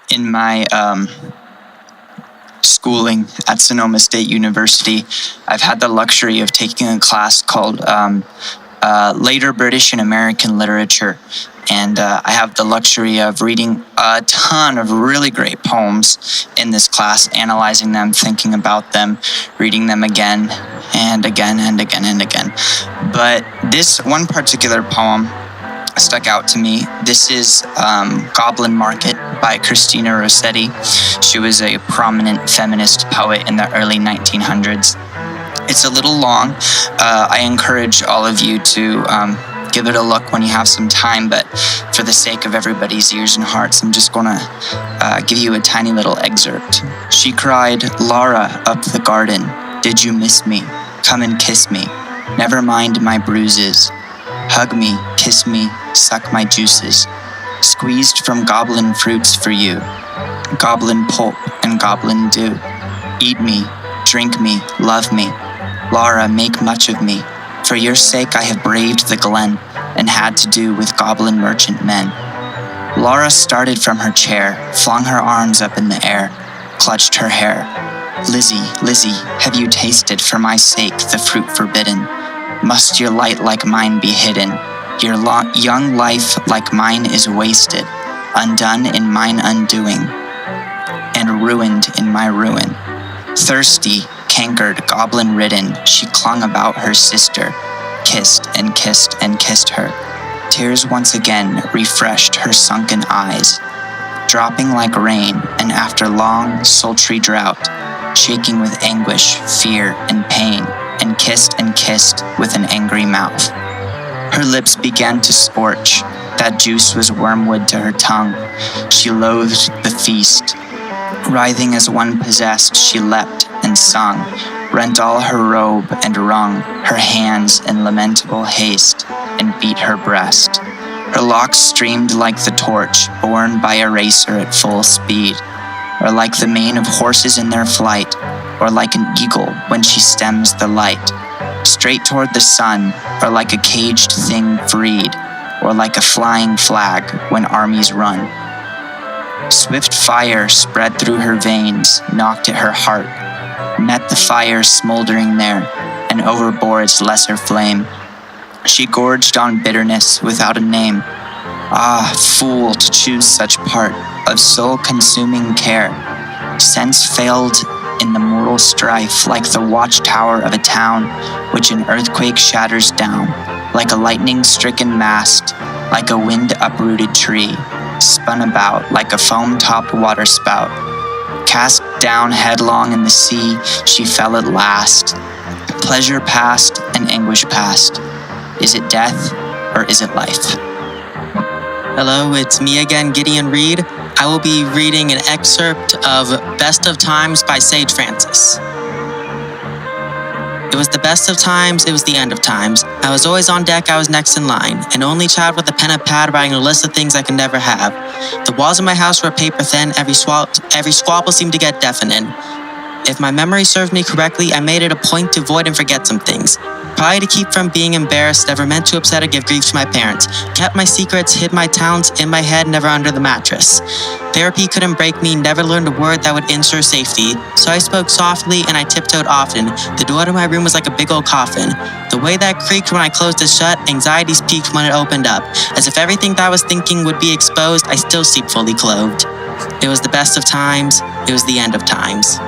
In my schooling at Sonoma State University, I've had the luxury of taking a class called Later British and American Literature. And I have the luxury of reading a ton of really great poems in this class, analyzing them, thinking about them, reading them again and again and again and again. But this one particular poem stuck out to me. This is Goblin Market by Christina Rossetti. She was a prominent feminist poet in the early 1900s. It's a little long. I encourage all of you to give it a look when you have some time, but for the sake of everybody's ears and hearts, I'm just gonna give you a tiny little excerpt. She cried, "Laura, up the garden, did you miss me? Come and kiss me. Never mind my bruises. Hug me, kiss me, suck my juices. Squeezed from goblin fruits for you. Goblin pulp and goblin dew. Eat me, drink me, love me. Laura, make much of me. For your sake I have braved the glen and had to do with goblin merchant men." Laura started from her chair, flung her arms up in the air, clutched her hair. "Lizzie, Lizzie, have you tasted for my sake the fruit forbidden? Must your light like mine be hidden? Your young life like mine is wasted, undone in mine undoing, and ruined in my ruin." Thirsty, cankered, goblin-ridden, she clung about her sister, kissed and kissed and kissed her. Tears once again refreshed her sunken eyes, dropping like rain, and after long, sultry drought, shaking with anguish, fear, and pain, and kissed with an angry mouth. Her lips began to scorch. That juice was wormwood to her tongue. She loathed the feast. Writhing as one possessed, she leapt and sung, rent all her robe and wrung her hands in lamentable haste, and beat her breast. Her locks streamed like the torch borne by a racer at full speed, or like the mane of horses in their flight, or like an eagle when she stems the light, straight toward the sun, or like a caged thing freed, or like a flying flag when armies run. Swift fire spread through her veins, knocked at her heart, met the fire smoldering there, and overbore its lesser flame. She gorged on bitterness without a name. Ah, fool, to choose such part of soul-consuming care. Sense failed in the mortal strife, like the watchtower of a town which an earthquake shatters down, like a lightning-stricken mast, like a wind-uprooted tree, spun about like a foam-topped waterspout. Cast down headlong in the sea, she fell at last. Pleasure past and anguish past. Is it death or is it life? Hello, it's me again, Gideon Reed. I will be reading an excerpt of Best of Times by Sage Francis. It was the best of times, it was the end of times. I was always on deck, I was next in line. An only child with a pen and pad writing a list of things I could never have. The walls of my house were paper thin, every squabble seemed to get deafening. If my memory serves me correctly, I made it a point to avoid and forget some things. Probably to keep from being embarrassed, never meant to upset or give grief to my parents. Kept my secrets, hid my talents in my head, never under the mattress. Therapy couldn't break me, never learned a word that would ensure safety. So I spoke softly and I tiptoed often. The door to my room was like a big old coffin. The way that creaked when I closed it shut, anxieties peaked when it opened up. As if everything that I was thinking would be exposed, I still sleep fully clothed. It was the best of times, it was the end of times.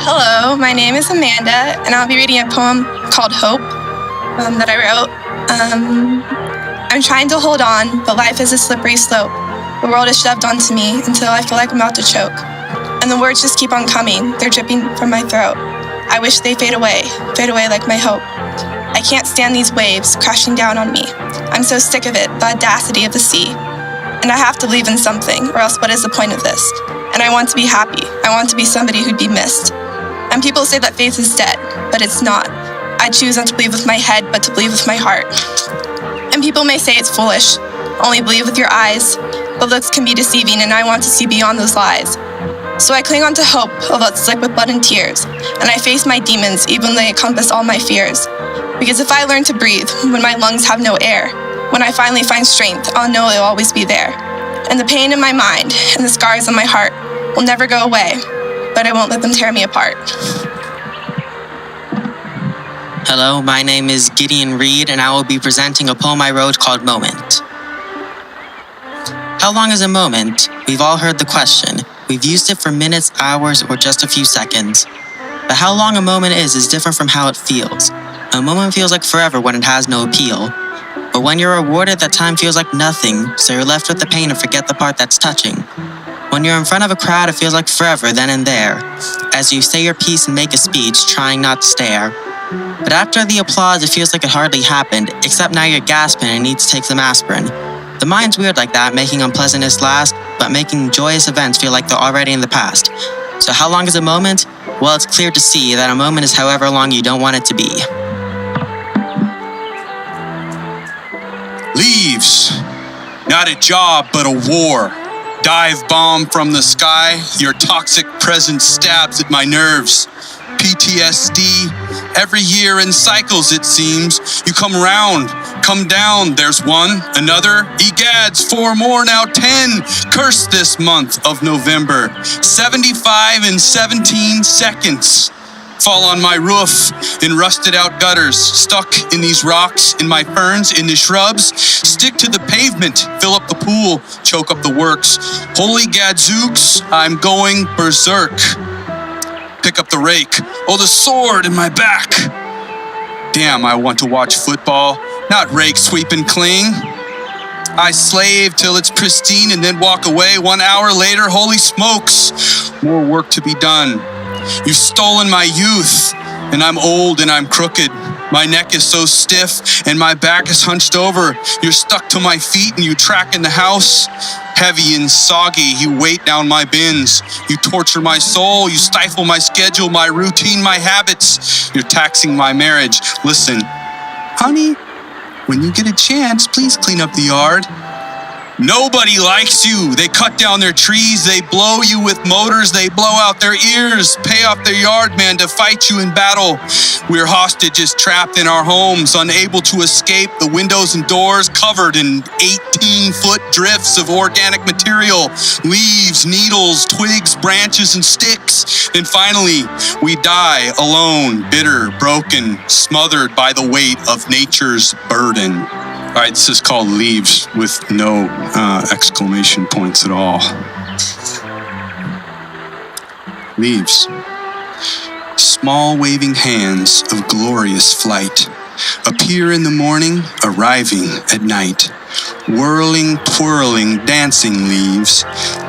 Hello, my name is Amanda, and I'll be reading a poem called Hope that I wrote. I'm trying to hold on, but life is a slippery slope. The world is shoved onto me until I feel like I'm about to choke. And the words just keep on coming, they're dripping from my throat. I wish they fade away like my hope. I can't stand these waves crashing down on me. I'm so sick of it, the audacity of the sea. And I have to believe in something, or else what is the point of this? And I want to be happy. I want to be somebody who'd be missed. And people say that faith is dead, but it's not. I choose not to believe with my head, but to believe with my heart. And people may say it's foolish, only believe with your eyes, but looks can be deceiving, and I want to see beyond those lies. So I cling on to hope, although it's slick with blood and tears, and I face my demons, even though they encompass all my fears. Because if I learn to breathe when my lungs have no air, When I finally find strength, I'll know it'll always be there. And the pain in my mind and the scars on my heart will never go away, but I won't let them tear me apart. Hello, my name is Gideon Reed, and I will be presenting a poem I wrote called Moment. How long is a moment? We've all heard the question. We've used it for minutes, hours, or just a few seconds. But how long a moment is different from how it feels. A moment feels like forever when it has no appeal. But when you're rewarded, that time feels like nothing, so you're left with the pain and forget the part that's touching. When you're in front of a crowd, it feels like forever then and there, as you say your piece and make a speech, trying not to stare. But after the applause, it feels like it hardly happened, except now you're gasping and need to take some aspirin. The mind's weird like that, making unpleasantness last, but making joyous events feel like they're already in the past. So how long is a moment? Well, it's clear to see that a moment is however long you don't want it to be. Leaves. Not a job, but a war. Dive bomb from the sky. Your toxic presence stabs at my nerves. PTSD. Every year in cycles, it seems. You come round, come down. There's one, another. Egads, 4 more, now 10. Curse this month of November. 75 in 17 seconds. Fall on my roof in rusted out gutters, stuck in these rocks, in my ferns, in the shrubs. Stick to the pavement, fill up the pool, choke up the works. Holy gadzooks, I'm going berserk. Pick up the rake. Oh, the sword in my back. Damn, I want to watch football, not rake, sweep, and cling. I slave till it's pristine and then walk away. 1 hour later, holy smokes, more work to be done. You've stolen my youth, and I'm old and I'm crooked. My neck is so stiff and my back is hunched over. You're stuck to my feet and you track in the house. Heavy and soggy, you weight down my bins. You torture my soul, you stifle my schedule, my routine, my habits. You're taxing my marriage. Listen, honey, when you get a chance, please clean up the yard. Nobody likes you. They cut down their trees. They blow you with motors. They blow out their ears, pay off their yard man to fight you in battle. We're hostages trapped in our homes, unable to escape. The windows and doors covered in 18-foot drifts of organic material, leaves, needles, twigs, branches, and sticks. And finally, we die alone, bitter, broken, smothered by the weight of nature's burden. All right, this is called Leaves with no exclamation points at all. Leaves. Small waving hands of glorious flight appear in the morning, arriving at night. Whirling, twirling, dancing leaves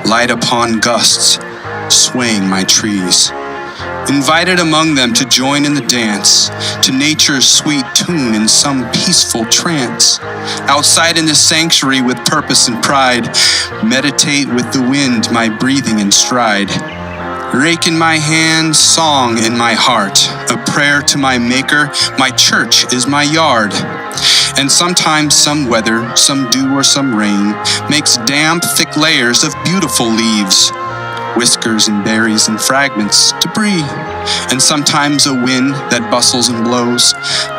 light upon gusts, swaying my trees. Invited among them to join in the dance, to nature's sweet tune in some peaceful trance. Outside in the sanctuary with purpose and pride, meditate with the wind, my breathing in stride. Rake in my hand, song in my heart, a prayer to my maker, my church is my yard. And sometimes some weather, some dew or some rain, makes damp, thick layers of beautiful leaves. Whiskers and berries and fragments, debris. And sometimes a wind that bustles and blows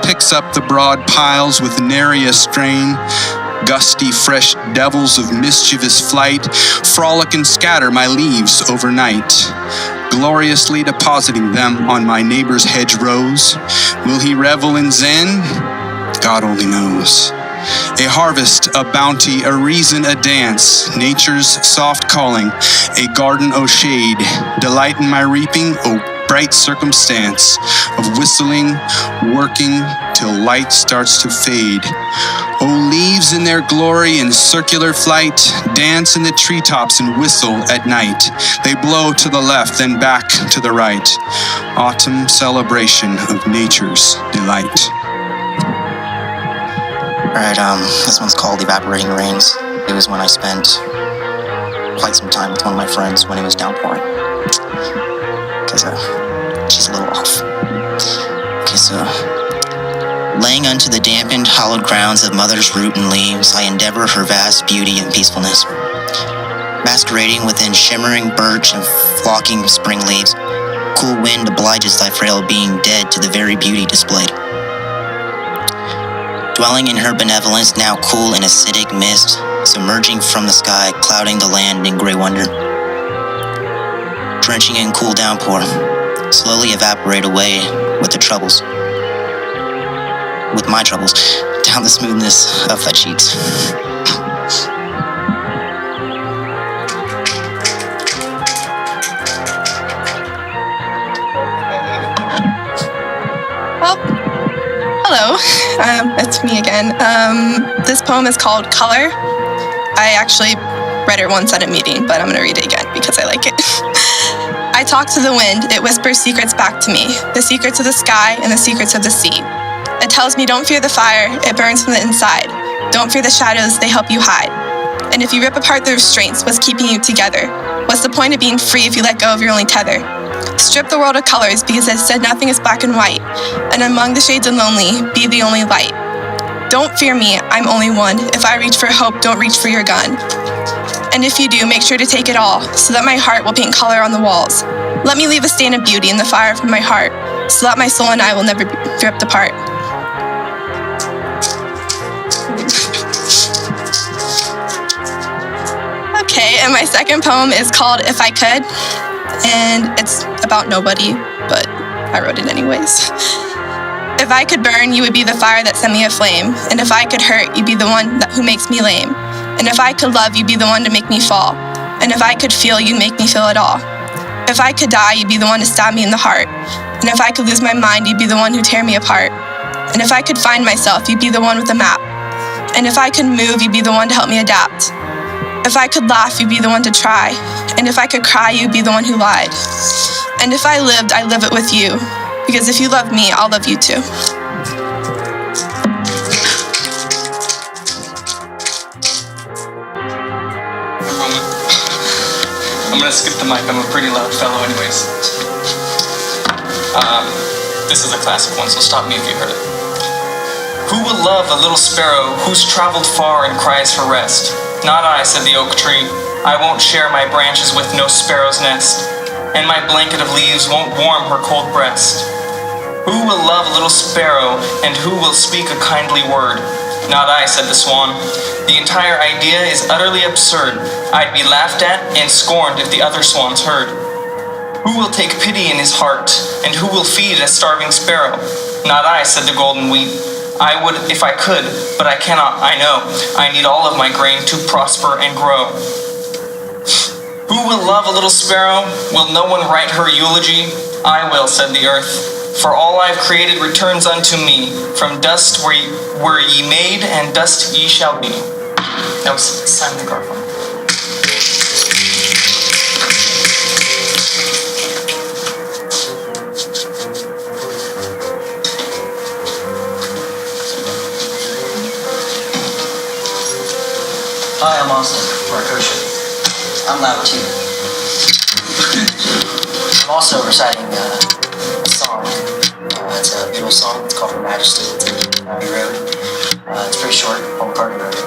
picks up the broad piles with nary a strain. Gusty, fresh devils of mischievous flight frolic and scatter my leaves overnight, gloriously depositing them on my neighbor's hedgerows. Will he revel in zen? God only knows. A harvest, a bounty, a reason, a dance, nature's soft calling, a garden, o shade, delight in my reaping, o bright circumstance of whistling, working till light starts to fade. O leaves in their glory in circular flight, dance in the treetops and whistle at night. They blow to the left, then back to the right. Autumn celebration of nature's delight. Alright, this one's called Evaporating Rains. It was when I spent quite some time with one of my friends when it was downpouring. Because, she's a little off. Okay, so... Laying unto the dampened, hollowed grounds of mother's root and leaves, I endeavor her vast beauty and peacefulness. Masquerading within shimmering birch and flocking spring leaves, cool wind obliges thy frail being dead to the very beauty displayed. Dwelling in her benevolence, now cool in acidic mist, submerging from the sky, clouding the land in gray wonder. Drenching in cool downpour, slowly evaporate away with the troubles. With my troubles, down the smoothness of thy cheeks. Well, hello, it's me again. This poem is called Color. I actually read it once at a meeting, but I'm gonna read it again because I like it. I talk to the wind, it whispers secrets back to me, the secrets of the sky and the secrets of the sea. It tells me don't fear the fire, it burns from the inside. Don't fear the shadows, they help you hide. And if you rip apart the restraints, what's keeping you together? What's the point of being free if you let go of your only tether? Strip the world of colors because it said nothing is black and white. And among the shades of lonely, be the only light. Don't fear me, I'm only one. If I reach for hope, don't reach for your gun. And if you do, make sure to take it all, so that my heart will paint color on the walls. Let me leave a stain of beauty in the fire from my heart, so that my soul and I will never be ripped apart. Okay, and my second poem is called If I Could, and it's about nobody, but I wrote it anyways. If I could burn, you would be the fire that set me aflame, and if I could hurt, you'd be the one who makes me lame. And if I could love, you'd be the one to make me fall. And if I could feel, you'd make me feel it all. If I could die, you'd be the one to stab me in the heart. And if I could lose my mind, you'd be the one who tear me apart. And if I could find myself, you'd be the one with the map. And if I could move, you'd be the one to help me adapt. If I could laugh, you'd be the one to try. And if I could cry, you'd be the one who lied. And if I lived, I'd live it with you. Because if you love me, I'll love you too. I'm gonna skip the mic, I'm a pretty loud fellow anyways. This is a classic one, so stop me if you heard it. Who will love a little sparrow who's traveled far and cries for rest? Not I, said the oak tree. I won't share my branches with no sparrow's nest, and my blanket of leaves won't warm her cold breast. Who will love a little sparrow, and who will speak a kindly word? Not I, said the swan. The entire idea is utterly absurd. I'd be laughed at and scorned if the other swans heard. Who will take pity in his heart, and who will feed a starving sparrow? Not I, said the golden wheat. I would if I could, but I cannot, I know. I need all of my grain to prosper and grow. Who will love a little sparrow? Will no one write her eulogy? I will, said the earth. For all I've created returns unto me. From dust were ye made, and dust ye shall be. That was Simon the Garfunkel. Hi, I'm Austin, Markosha. I'm loud too. I'm also reciting a song. It's a Beatles song. It's called Her Majesty. We wrote. It's pretty short. Paul McCartney wrote it.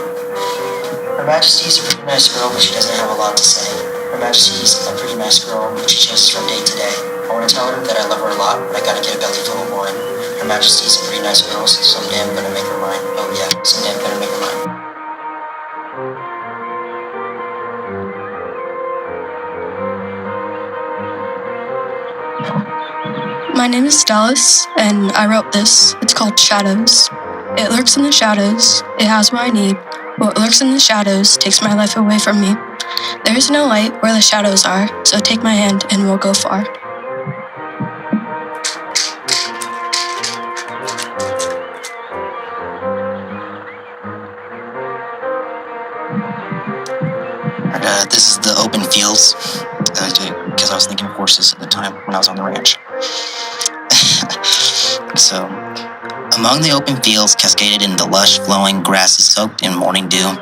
Her Majesty's a pretty nice girl, but she doesn't have a lot to say. Her Majesty's a pretty nice girl, but she changes from day to day. I want to tell her that I love her a lot, but I gotta get a belly full of wine. Her Majesty's a pretty nice girl, so someday I'm gonna make her mine. Oh yeah, someday I'm gonna make her mine. My name is Dallas, and I wrote this. It's called Shadows. It lurks in the shadows, it has what I need. What lurks in the shadows takes my life away from me. There is no light where the shadows are, so take my hand and we'll go far. This is the open fields, because I was thinking of horses at the time when I was on the ranch. So, among the open fields, cascaded in the lush, flowing grasses soaked in morning dew,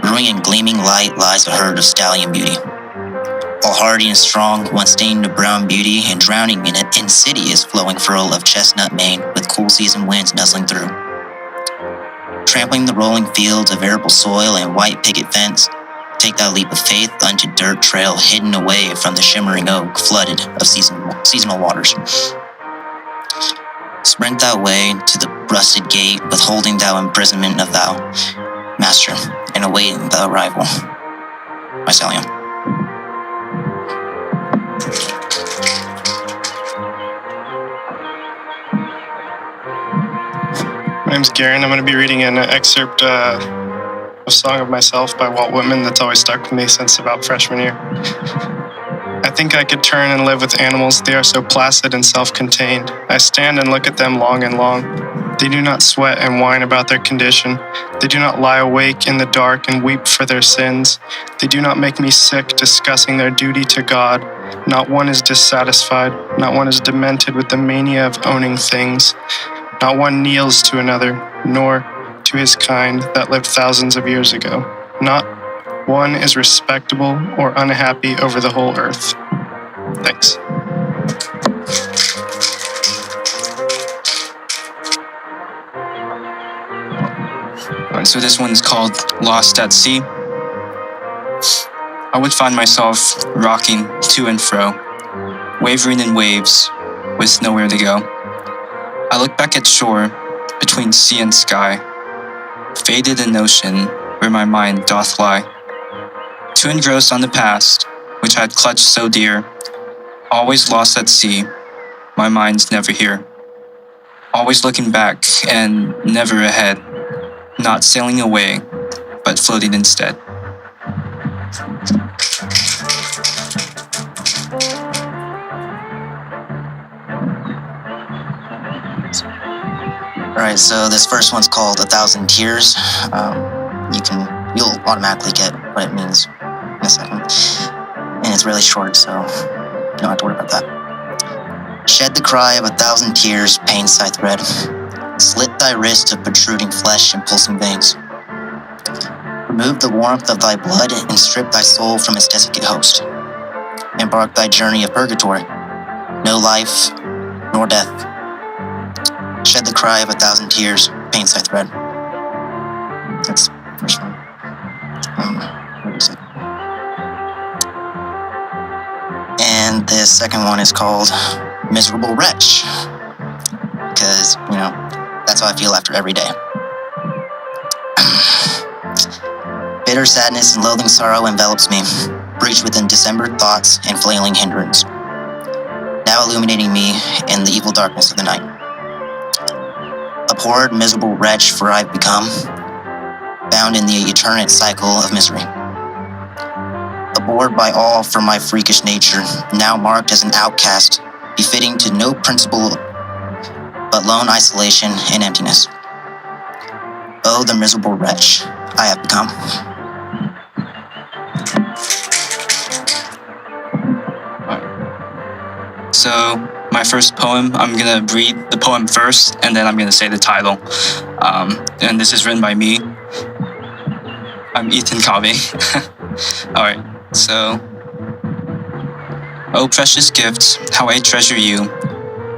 brewing in gleaming light lies a herd of stallion beauty. All hardy and strong, once stained to brown beauty, and drowning in it, insidious flowing furl of chestnut mane, with cool season winds nuzzling through. Trampling the rolling fields of arable soil and white picket fence, take that leap of faith unto dirt trail hidden away from the shimmering oak, flooded of seasonal waters. Rent thou way to the rusted gate, withholding thou imprisonment of thou master, and await the arrival. Mycelium. My name's Garen. I'm going to be reading an excerpt of Song of Myself by Walt Whitman that's always stuck with me since about freshman year. I think I could turn and live with animals. They are so placid and self-contained. I stand and look at them long and long. They do not sweat and whine about their condition. They do not lie awake in the dark and weep for their sins. They do not make me sick discussing their duty to God. Not one is dissatisfied. Not one is demented with the mania of owning things. Not one kneels to another, nor to his kind that lived thousands of years ago. Not one is respectable or unhappy over the whole earth. Thanks. Alright, so this one's called Lost at Sea. I would find myself rocking to and fro, wavering in waves with nowhere to go. I look back at shore between sea and sky, faded in ocean where my mind doth lie. Too engrossed on the past, which I had clutched so dear, always lost at sea, my mind's never here. Always looking back and never ahead, not sailing away, but floating instead. Alright, so this first one's called 1,000 Tears. You'll automatically get what it means in a second. And it's really short, so you don't have to worry about that. Shed the cry of 1,000 tears, pain scythe red. Slit thy wrist of protruding flesh and pulsing veins. Remove the warmth of thy blood and strip thy soul from its desiccate host. Embark thy journey of purgatory. No life, nor death. Shed the cry of 1,000 tears, pain scythe red. That's the first one. What is it? And the second one is called Miserable Wretch. Because, that's how I feel after every day. Bitter sadness and loathing sorrow envelops me, breached within dissembered thoughts and flailing hindrance, now illuminating me in the evil darkness of the night. Abhorred, miserable wretch, for I've become, bound in the eternate cycle of misery. Abhorred by all for my freakish nature, now marked as an outcast, befitting to no principle but lone isolation and emptiness. Oh, the miserable wretch I have become. So my first poem, I'm gonna read the poem first, and then I'm gonna say the title. And this is written by me. I'm Ethan Covey. All right, so. Oh, precious gift, how I treasure you.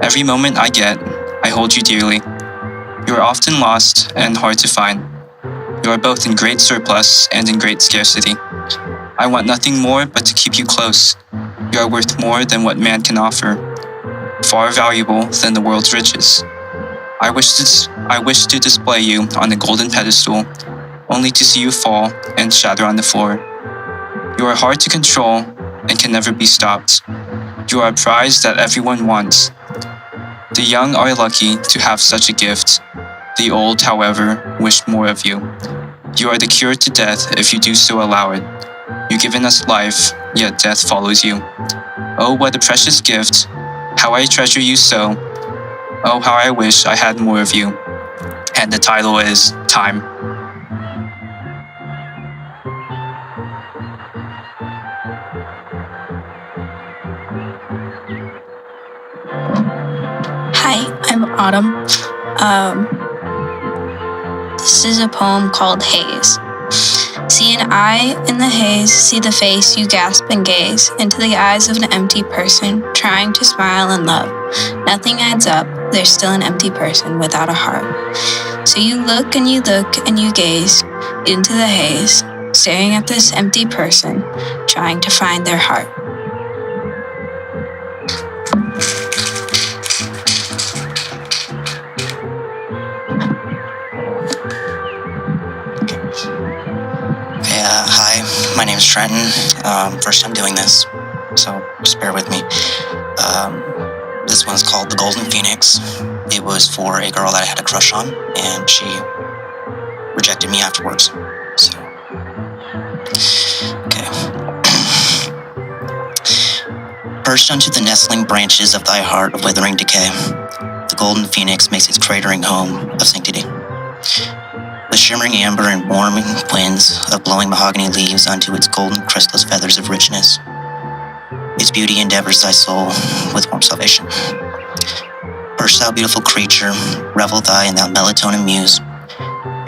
Every moment I get, I hold you dearly. You are often lost and hard to find. You are both in great surplus and in great scarcity. I want nothing more but to keep you close. You are worth more than what man can offer, far valuable than the world's riches. I wish to display you on a golden pedestal, only to see you fall and shatter on the floor. You are hard to control and can never be stopped. You are a prize that everyone wants. The young are lucky to have such a gift. The old, however, wish more of you. You are the cure to death if you do so allow it. You've given us life, yet death follows you. Oh, what a precious gift. How I treasure you so. Oh, how I wish I had more of you. And the title is Time. Hi, I'm Autumn. This is a poem called Haze. See an eye in the haze, see the face, you gasp and gaze into the eyes of an empty person, trying to smile and love. Nothing adds up, there's still an empty person without a heart. So you look and you gaze into the haze, staring at this empty person, trying to find their heart. Okay, hi, my name is Trenton. First time doing this, so just bear with me. This one's called The Golden Phoenix. It was for a girl that I had a crush on, and she rejected me afterwards. So, okay. Perched unto the nestling branches of thy heart of withering decay, the golden phoenix makes its cratering home of sanctity. The shimmering amber and warming winds of blowing mahogany leaves unto its golden crystal's feathers of richness. Its beauty endeavors thy soul with warm salvation. Perch, thou beautiful creature, revel thy in that melatonin muse,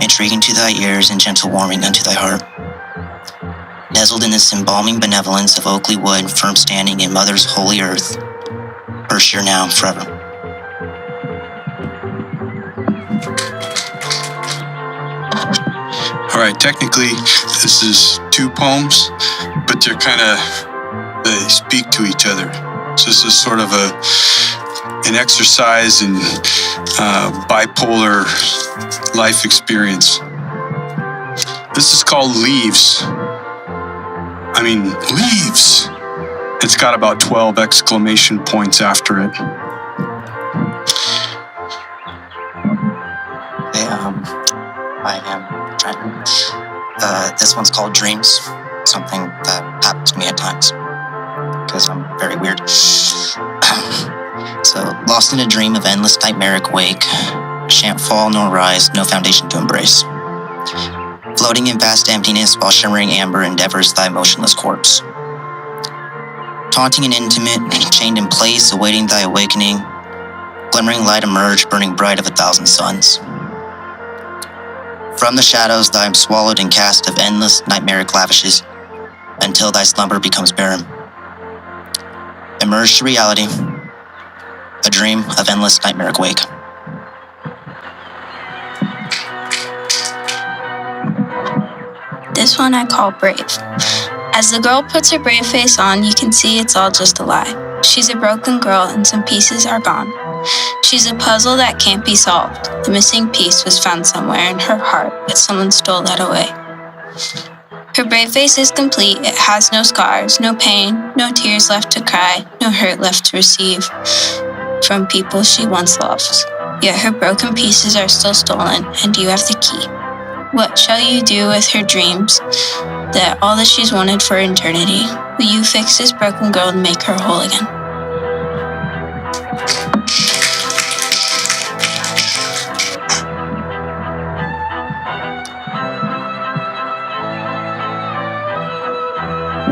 intriguing to thy ears and gentle warming unto thy heart. Nestled in this embalming benevolence of oakly wood, firm standing in mother's holy earth, perch here now forever. All right, technically, this is two poems, but they speak to each other. So this is sort of an exercise in bipolar life experience. This is called Leaves. Leaves! It's got about 12 exclamation points after it. Hey, I am Trenton. This one's called Dreams. Something that happens to me at times, because I'm very weird. So, lost in a dream of endless nightmaric wake, shan't fall nor rise, no foundation to embrace. Floating in vast emptiness while shimmering amber endeavors thy motionless corpse. Taunting and intimate, chained in place, awaiting thy awakening, glimmering light emerge, burning bright of 1,000 suns. From the shadows thy am swallowed and cast of endless nightmaric lavishes, until thy slumber becomes barren. Emerge to reality, a dream of endless nightmaric wake. This one I call Brave. As the girl puts her brave face on, you can see it's all just a lie. She's a broken girl and some pieces are gone. She's a puzzle that can't be solved. The missing piece was found somewhere in her heart, but someone stole that away. Her brave face is complete. It has no scars, no pain, no tears left to cry, no hurt left to receive from people she once loved. Yet her broken pieces are still stolen, and you have the key. What shall you do with her dreams? That all that she's wanted for eternity. Will you fix this broken girl and make her whole again?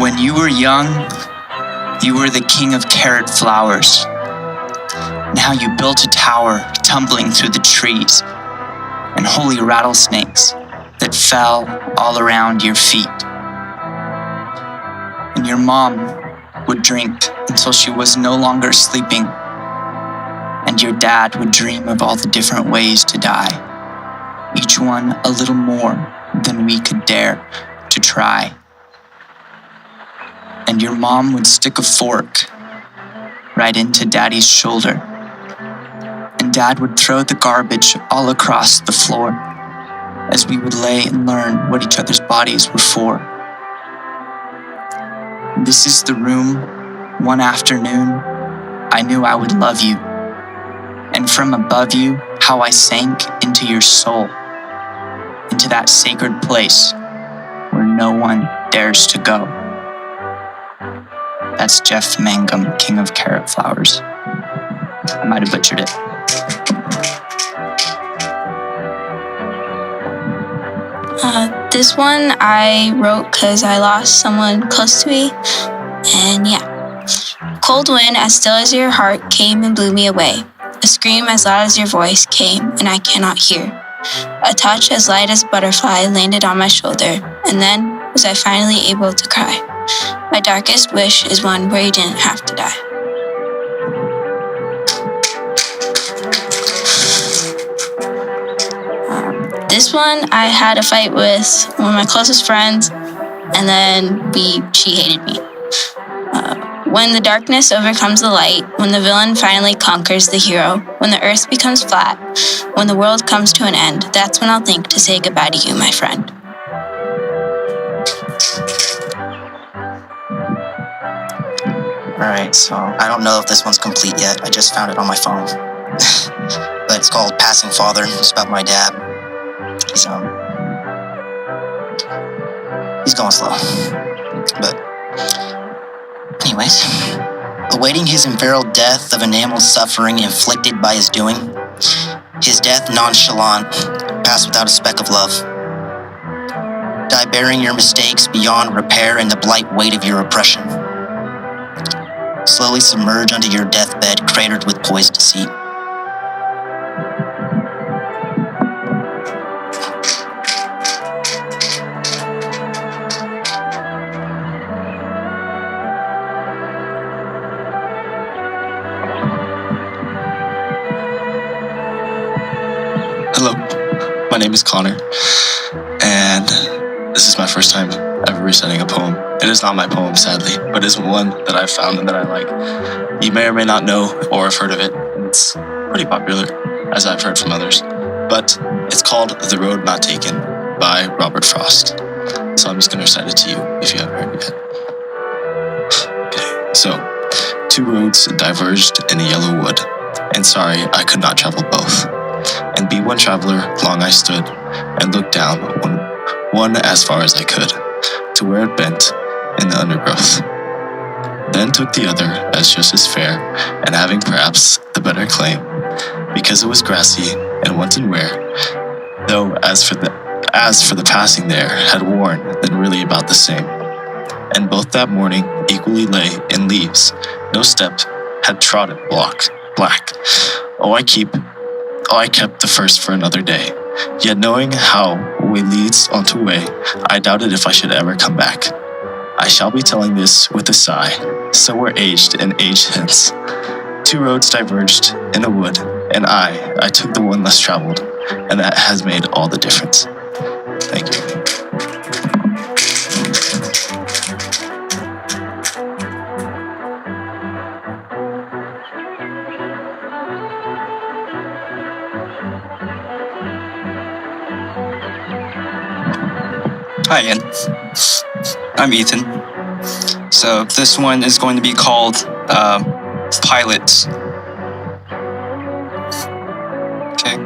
When you were young, you were the king of carrot flowers. Now you built a tower tumbling through the trees and holy rattlesnakes that fell all around your feet. And your mom would drink until she was no longer sleeping, and your dad would dream of all the different ways to die, each one a little more than we could dare to try. And your mom would stick a fork right into Daddy's shoulder, and Dad would throw the garbage all across the floor as we would lay and learn what each other's bodies were for. This is the room. One afternoon, I knew I would love you, and from above you, how I sank into your soul, into that sacred place where no one dares to go. That's Jeff Mangum, King of Carrot Flowers. I might have butchered it. This one I wrote because I lost someone close to me, and yeah. Cold wind as still as your heart came and blew me away. A scream as loud as your voice came and I cannot hear. A touch as light as a butterfly landed on my shoulder, and then was I finally able to cry. My darkest wish is one where you didn't have to die. This one, I had a fight with one of my closest friends, and then she hated me. When the darkness overcomes the light, when the villain finally conquers the hero, when the earth becomes flat, when the world comes to an end, that's when I'll think to say goodbye to you, my friend. Alright, so I don't know if this one's complete yet. I just found it on my phone. But it's called Passing Father. It's about my dad. He's going slow. But anyways, awaiting his infernal death of enameled suffering inflicted by his doing, his death nonchalant, passed without a speck of love. Die bearing your mistakes beyond repair in the blight weight of your oppression. Slowly submerge under your deathbed, cratered with poised deceit. Hello, my name is Connor, and this is my first time ever reciting a poem. It is not my poem, sadly, but it's one that I found and that I like. You may or may not know or have heard of it. It's pretty popular, as I've heard from others, but it's called The Road Not Taken by Robert Frost. So I'm just going to recite it to you if you haven't heard it yet. Okay, so 2 roads diverged in a yellow wood, and sorry I could not travel both. And be one traveler, long I stood, and looked down one as far as I could, to where it bent in the undergrowth. Then took the other as just as fair, and having perhaps the better claim, because it was grassy and wanted wear, though as for the passing there had worn then really about the same. And both that morning equally lay in leaves, no step had trodden black. I kept the first for another day. Yet knowing how way leads onto way, I doubted if I should ever come back. I shall be telling this with a sigh, so we're aged and aged hence. 2 roads diverged in a wood, and I took the one less traveled, and that has made all the difference. Thank you. Hi, Ian. I'm Ethan. So this one is going to be called Pilots. Okay.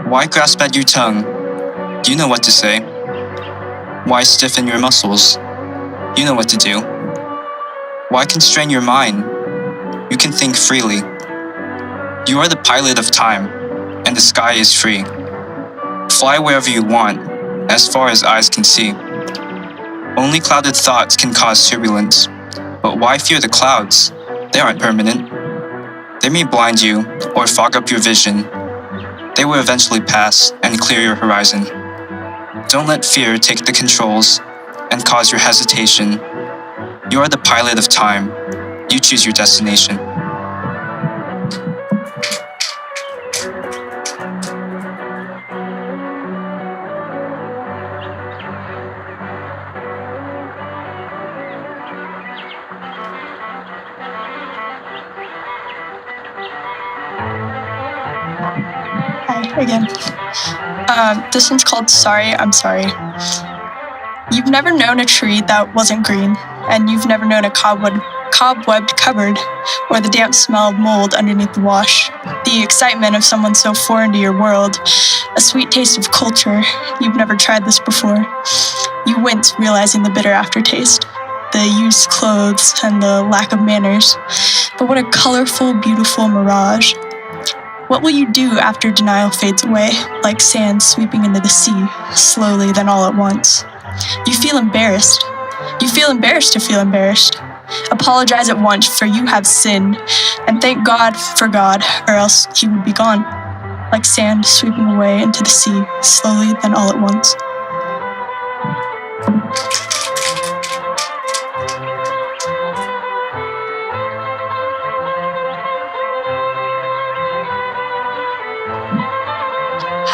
Why grasp at your tongue? You know what to say. Why stiffen your muscles? You know what to do. Why constrain your mind? You can think freely. You are the pilot of time, and the sky is free. Fly wherever you want, as far as eyes can see. Only clouded thoughts can cause turbulence, but why fear the clouds? They aren't permanent. They may blind you or fog up your vision. They will eventually pass and clear your horizon. Don't let fear take the controls and cause your hesitation. You are the pilot of time. You choose your destination. Again. This one's called Sorry, I'm Sorry. You've never known a tree that wasn't green, and you've never known a cobwebbed cupboard or the damp smell of mold underneath the wash. The excitement of someone so foreign to your world, a sweet taste of culture. You've never tried this before. You wince, realizing the bitter aftertaste, the used clothes and the lack of manners. But what a colorful, beautiful mirage. What will you do after denial fades away, like sand sweeping into the sea, slowly then all at once? You feel embarrassed. You feel embarrassed to feel embarrassed. Apologize at once, for you have sinned, and thank God for God, or else he would be gone, like sand sweeping away into the sea, slowly then all at once.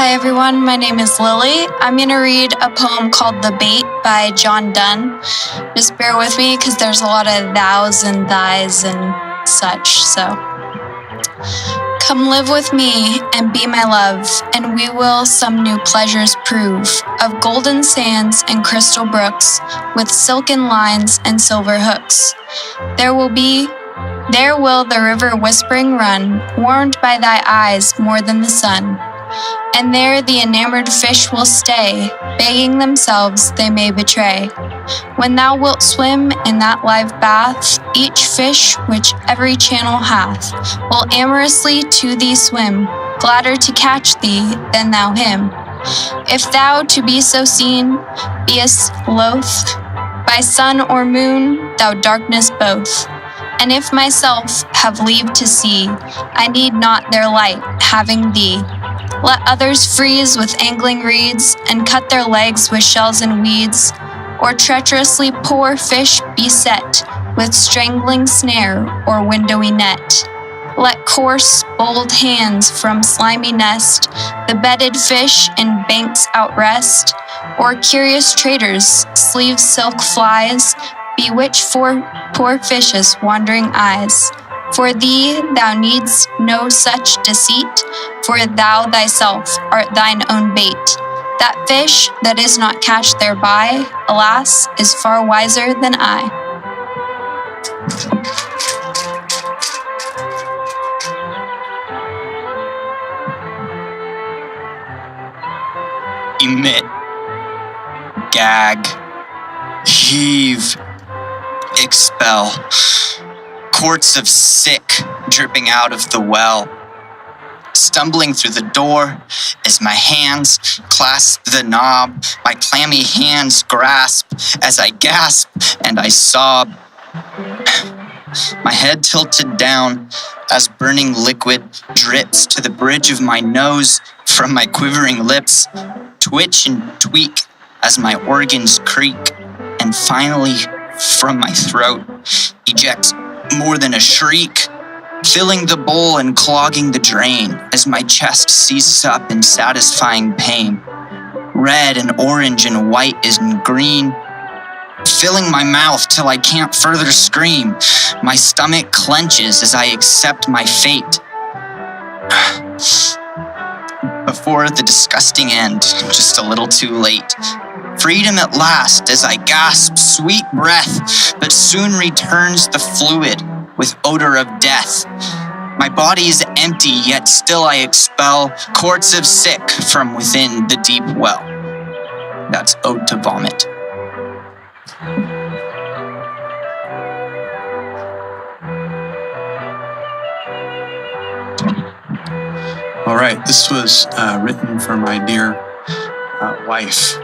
Hi everyone, my name is Lily. I'm going to read a poem called The Bait by John Donne. Just bear with me because there's a lot of thous and thys and such, so. Come live with me and be my love, and we will some new pleasures prove of golden sands and crystal brooks, with silken lines and silver hooks. There will the river whispering run, warmed by thy eyes more than the sun. And there the enamored fish will stay, begging themselves they may betray. When thou wilt swim in that live bath, each fish which every channel hath will amorously to thee swim, gladder to catch thee than thou him. If thou to be so seen beest loath, by sun or moon thou darkness both. And if myself have leave to see, I need not their light, having thee. Let others freeze with angling reeds, and cut their legs with shells and weeds, or treacherously poor fish beset with strangling snare or windowy net. Let coarse, bold hands from slimy nest the bedded fish in banks outrest, or curious traders, sleeve silk flies, bewitch for poor fish's wandering eyes. For thee, thou needst no such deceit, for thou thyself art thine own bait. That fish that is not catched thereby, alas, is far wiser than I. Emit, gag, heave, expel. Quarts of sick dripping out of the well. Stumbling through the door as my hands clasp the knob, my clammy hands grasp as I gasp and I sob. My head tilted down as burning liquid drips to the bridge of my nose from my quivering lips, twitch and tweak as my organs creak, and finally from my throat ejects more than a shriek, filling the bowl and clogging the drain as my chest seizes up in satisfying pain. Red and orange and white and green, filling my mouth till I can't further scream. My stomach clenches as I accept my fate. Before the disgusting end, just a little too late. Freedom at last as I gasp sweet breath, but soon returns the fluid with odor of death. My body is empty, yet still I expel quarts of sick from within the deep well. That's Ode to Vomit. All right, this was written for my dear wife.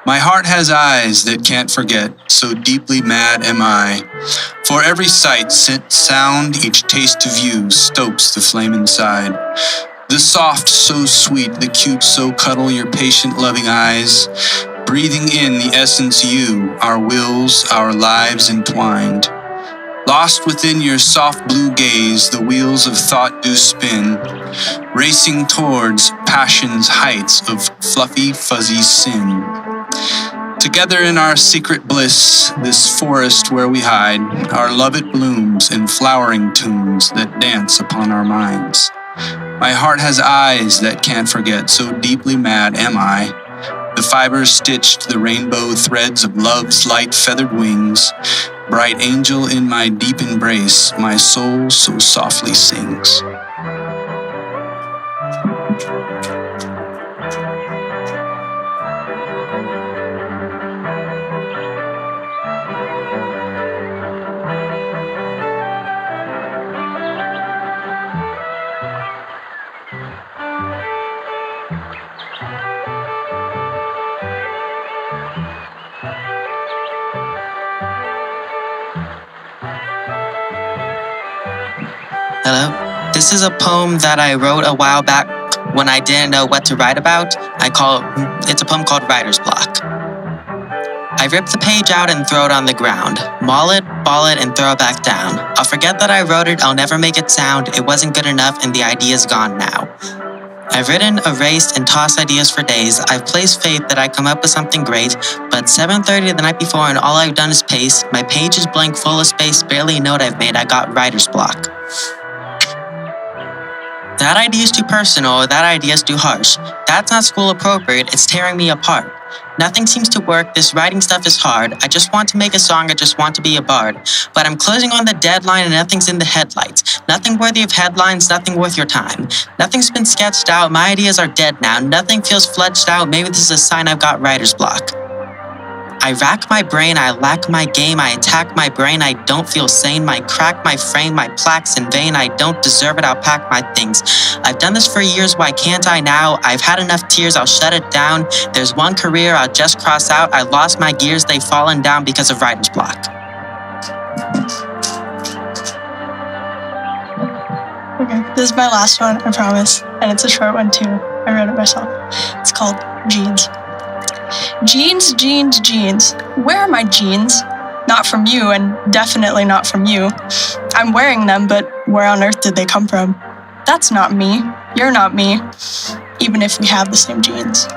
My heart has eyes that can't forget, so deeply mad am I. For every sight, scent, sound, each taste of you stokes the flame inside. The soft so sweet, the cute so cuddle your patient loving eyes, breathing in the essence you, our wills, our lives entwined. Lost within your soft blue gaze, the wheels of thought do spin, racing towards passion's heights of fluffy, fuzzy sin. Together in our secret bliss, this forest where we hide, our love it blooms in flowering tunes that dance upon our minds. My heart has eyes that can't forget, so deeply mad am I. The fibers stitched the rainbow threads of love's light feathered wings. Bright angel in my deep embrace, my soul so softly sings. Hello? This is a poem that I wrote a while back when I didn't know what to write about. It's a poem called Writer's Block. I rip the page out and throw it on the ground. Maul it, ball it, and throw it back down. I'll forget that I wrote it, I'll never make it sound. It wasn't good enough and the idea's gone now. I've written, erased, and tossed ideas for days. I've placed faith that I'd come up with something great, but 7:30 the night before and all I've done is pace. My page is blank, full of space, barely a note I've made. I got writer's block. That idea is too personal, or that idea is too harsh. That's not school appropriate, it's tearing me apart. Nothing seems to work, this writing stuff is hard. I just want to make a song, I just want to be a bard. But I'm closing on the deadline and nothing's in the headlights. Nothing worthy of headlines, nothing worth your time. Nothing's been sketched out, my ideas are dead now. Nothing feels fledged out, maybe this is a sign I've got writer's block. I rack my brain, I lack my game, I attack my brain, I don't feel sane, my crack, my frame, my plaques in vain, I don't deserve it, I'll pack my things. I've done this for years, why can't I now? I've had enough tears, I'll shut it down. There's one career I'll just cross out, I lost my gears, they've fallen down because of writer's block. Okay, this is my last one, I promise, and it's a short one too. I wrote it myself. It's called Jeans. Jeans, jeans, jeans. Where are my jeans? Not from you, and definitely not from you. I'm wearing them, but where on earth did they come from? That's not me. You're not me. Even if we have the same jeans.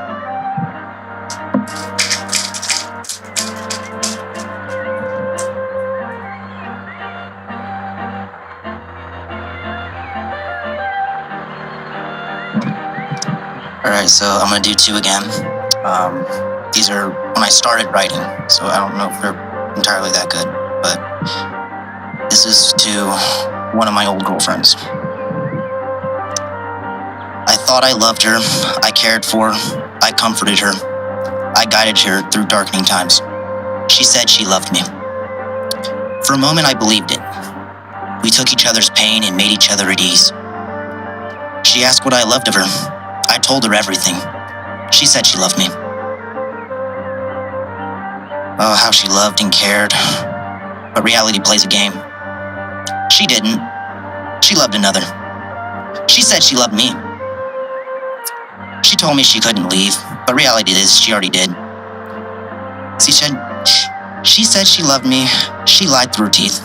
Alright, so I'm gonna do 2 again. These are when I started writing, so I don't know if they're entirely that good, but this is to one of my old girlfriends. I thought I loved her, I cared for her, I comforted her, I guided her through darkening times. She said she loved me. For a moment I believed it. We took each other's pain and made each other at ease. She asked what I loved of her. I told her everything. She said she loved me. Oh, how she loved and cared. But reality plays a game. She didn't. She loved another. She said she loved me. She told me she couldn't leave, but reality is she already did. She said she loved me. She lied through her teeth.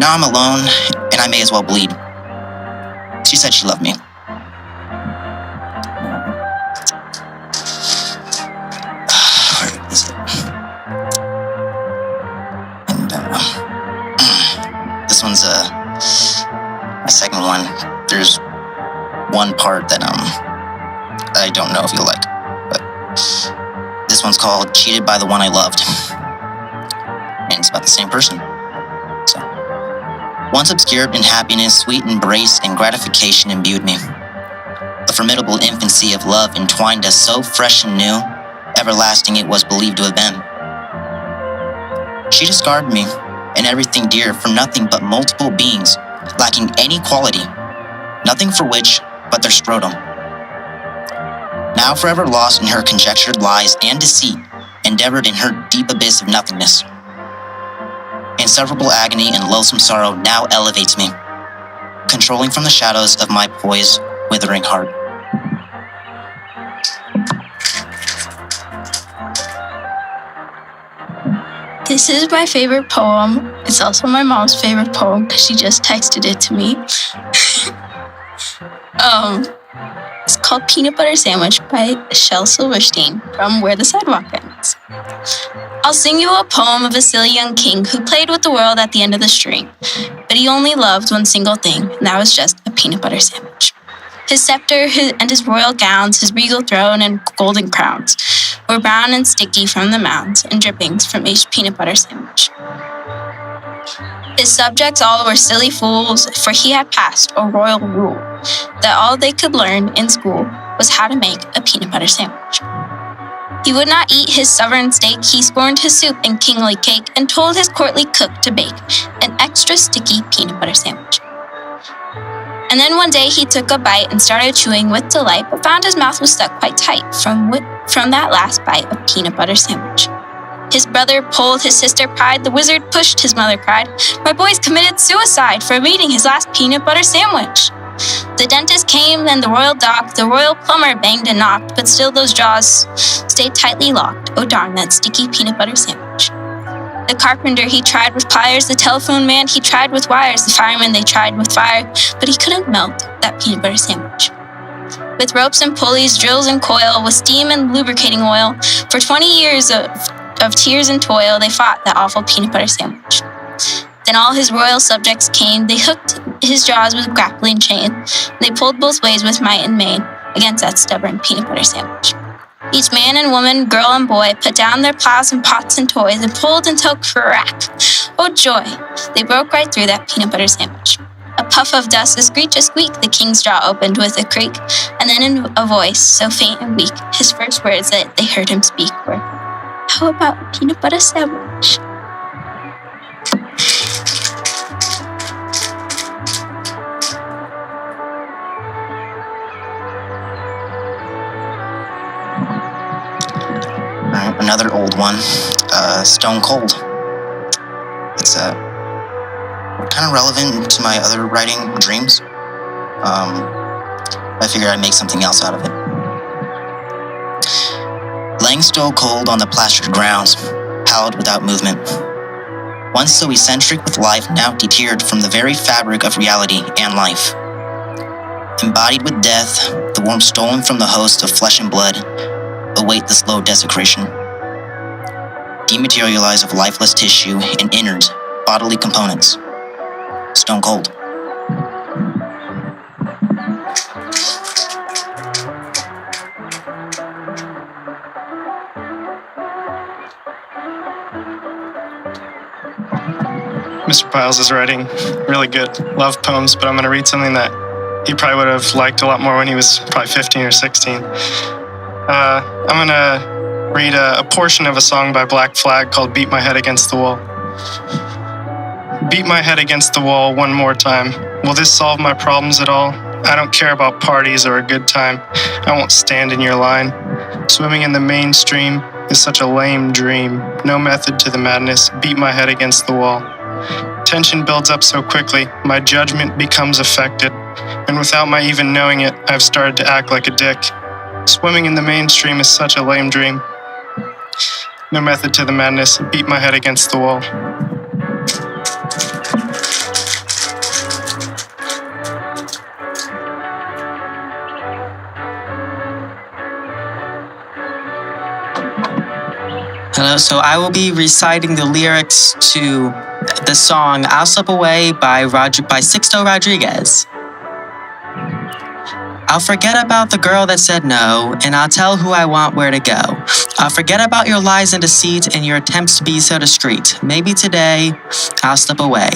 Now I'm alone, and I may as well bleed. She said she loved me. This one's my second one. There's one part that I don't know if you'll like, but this one's called Cheated by the One I Loved. And it's about the same person. So, once obscured in happiness, sweet embrace and gratification imbued me. A formidable infancy of love entwined us so fresh and new, everlasting it was believed to have been. She discarded me and everything dear for nothing but multiple beings, lacking any quality, nothing for which but their scrotum. Now forever lost in her conjectured lies and deceit, endeavored in her deep abyss of nothingness. Inseparable agony and loathsome sorrow now elevates me, controlling from the shadows of my poised, withering heart. This is my favorite poem. It's also my mom's favorite poem because she just texted it to me. It's called Peanut Butter Sandwich by Shel Silverstein from Where the Sidewalk Ends. I'll sing you a poem of a silly young king who played with the world at the end of the string, but he only loved one single thing, and that was just a peanut butter sandwich. His scepter and his royal gowns, his regal throne and golden crowns were brown and sticky from the mounds and drippings from each peanut butter sandwich. His subjects all were silly fools, for he had passed a royal rule that all they could learn in school was how to make a peanut butter sandwich. He would not eat his sovereign steak, he scorned his soup and kingly cake, and told his courtly cook to bake an extra sticky peanut butter sandwich. And then one day he took a bite and started chewing with delight, but found his mouth was stuck quite tight from that last bite of peanut butter sandwich. His brother pulled, his sister pried, the wizard pushed, his mother cried, "My boy's committed suicide for eating his last peanut butter sandwich." The dentist came, then the royal doc, the royal plumber banged and knocked, but still those jaws stayed tightly locked. Oh darn, that sticky peanut butter sandwich. The carpenter, he tried with pliers, the telephone man, he tried with wires, the fireman, they tried with fire, but he couldn't melt that peanut butter sandwich. With ropes and pulleys, drills and coil, with steam and lubricating oil, for 20 years of tears and toil, they fought that awful peanut butter sandwich. Then all his royal subjects came, they hooked his jaws with grappling chain, and they pulled both ways with might and main against that stubborn peanut butter sandwich. Each man and woman, girl and boy, put down their plows and pots and toys and pulled until crack. Oh joy! They broke right through that peanut butter sandwich. A puff of dust, a screech, a squeak, the king's jaw opened with a creak, and then in a voice so faint and weak, his first words that they heard him speak were, "How about a peanut butter sandwich?" Another old one, Stone Cold. It's kind of relevant to my other writing dreams. I figured I'd make something else out of it. Laying stone cold on the plastered grounds, pallid without movement. Once so eccentric with life, now deterred from the very fabric of reality and life. Embodied with death, the warmth stolen from the host of flesh and blood, await the slow desecration. Dematerialize of lifeless tissue and innards, bodily components. Stone cold. Mr. Piles is writing really good. Love poems, but I'm going to read something that he probably would have liked a lot more when he was probably 15 or 16. I'm going to read a portion of a song by Black Flag called Beat My Head Against the Wall. Beat my head against the wall one more time. Will this solve my problems at all? I don't care about parties or a good time. I won't stand in your line. Swimming in the mainstream is such a lame dream. No method to the madness. Beat my head against the wall. Tension builds up so quickly, my judgment becomes affected, and without my even knowing it, I've started to act like a dick. Swimming in the mainstream is such a lame dream. No method to the madness. Beat my head against the wall. Hello, so I will be reciting the lyrics to the song I'll Slip Away by Sixto Rodriguez. I'll forget about the girl that said no, and I'll tell who I want where to go. I'll forget about your lies and deceit and your attempts to be so discreet. Maybe today, I'll slip away.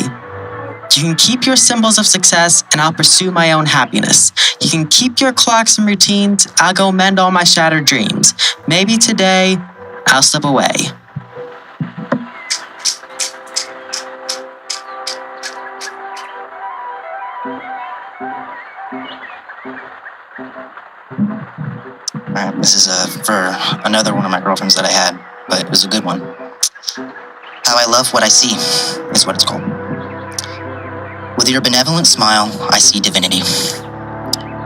You can keep your symbols of success, and I'll pursue my own happiness. You can keep your clocks and routines, I'll go mend all my shattered dreams. Maybe today, I'll slip away. Alright, this is for another one of my girlfriends that I had, but it was a good one. How I Love What I See is what it's called. With your benevolent smile, I see divinity.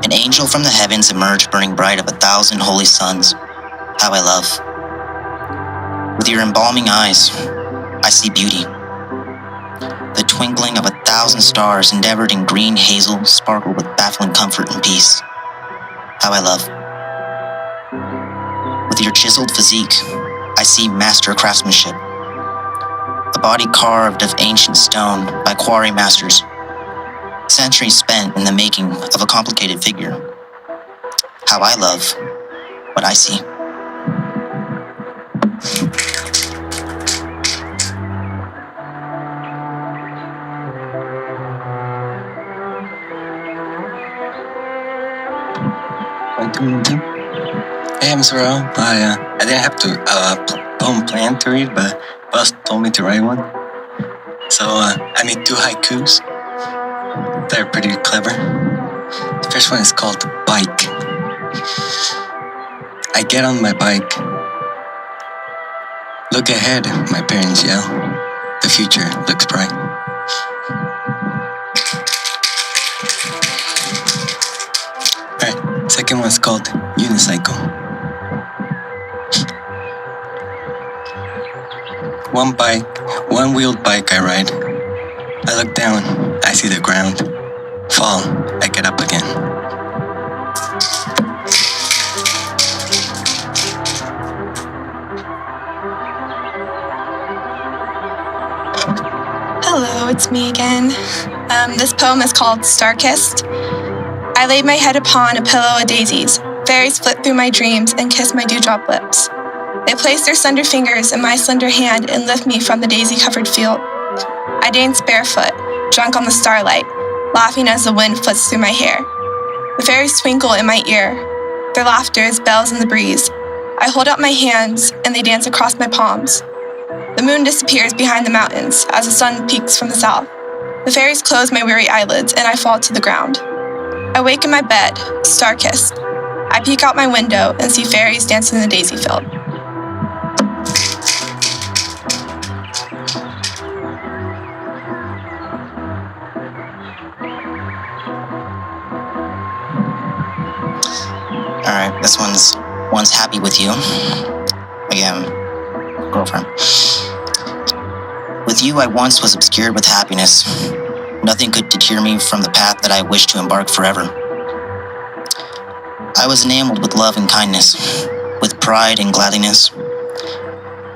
An angel from the heavens emerged burning bright of 1,000 holy suns. How I love. With your embalming eyes, I see beauty. The twinkling of 1,000 stars endeavored in green hazel sparkle with baffling comfort and peace. How I love. With your chiseled physique, I see master craftsmanship. A body carved of ancient stone by quarry masters. Centuries spent in the making of a complicated figure. How I love what I see. Hey, I'm Sorrel. I didn't have to poem plan to read, but Buzz told me to write one. So I made 2 haikus. They're pretty clever. The first one is called Bike. I get on my bike. Look ahead, my parents yell. The future looks bright. Alright, second one's called Unicycle. One-wheeled bike I ride. I look down, I see the ground. Fall, I get up again. it's me again. This poem is called Star-Kissed. I laid my head upon a pillow of daisies. Fairies flit through my dreams and kiss my dewdrop lips. They place their slender fingers in my slender hand and lift me from the daisy-covered field. I dance barefoot, drunk on the starlight, laughing as the wind flits through my hair. The fairies twinkle in my ear. Their laughter is bells in the breeze. I hold out my hands and they dance across my palms. The moon disappears behind the mountains as the sun peeks from the south. The fairies close my weary eyelids and I fall to the ground. I wake in my bed, star-kissed. I peek out my window and see fairies dancing in the daisy field. Alright, this one's happy with you. Again, girlfriend. With you, I once was obscured with happiness. Nothing could deter me from the path that I wished to embark forever. I was enameled with love and kindness, with pride and gladness,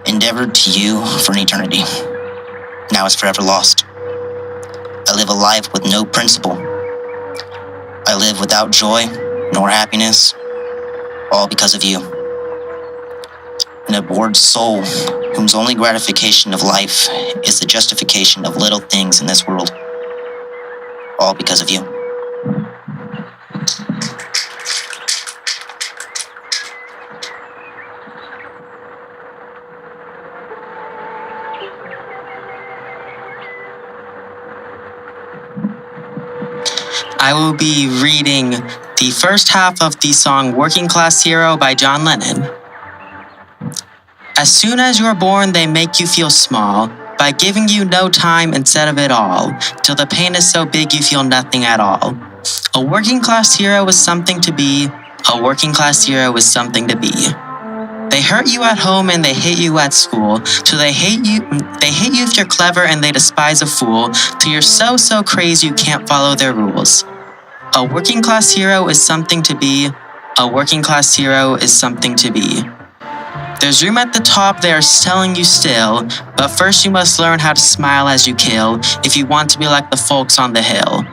endeavored to you for an eternity. Now it's forever lost. I live a life with no principle. I live without joy nor happiness, all because of you. An abhorred soul whose only gratification of life is the justification of little things in this world, all because of you. I will be reading the first half of the song Working Class Hero by John Lennon. As soon as you're born, they make you feel small by giving you no time instead of it all, till the pain is so big you feel nothing at all. A working class hero is something to be. A working class hero is something to be. They hurt you at home and they hate you at school, till they hate you if you're clever and they despise a fool, till you're so crazy you can't follow their rules. A working class hero is something to be. A working class hero is something to be. There's room at the top they are telling you still, but first you must learn how to smile as you kill if you want to be like the folks on the hill.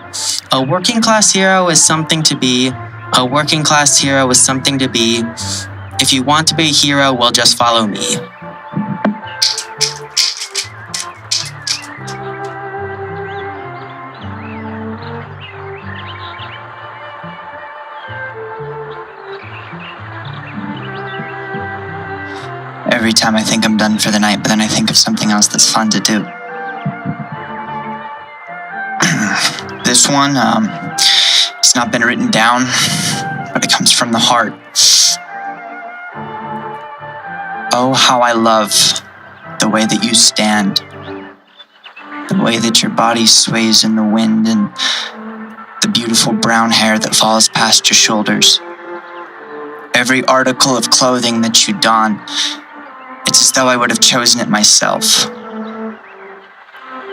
A working class hero is something to be. A working class hero is something to be. If you want to be a hero, well, just follow me. Every time I think I'm done for the night, but then I think of something else that's fun to do. This one, it's not been written down, but it comes from the heart. Oh, how I love the way that you stand, the way that your body sways in the wind, and the beautiful brown hair that falls past your shoulders. Every article of clothing that you don, it's as though I would have chosen it myself.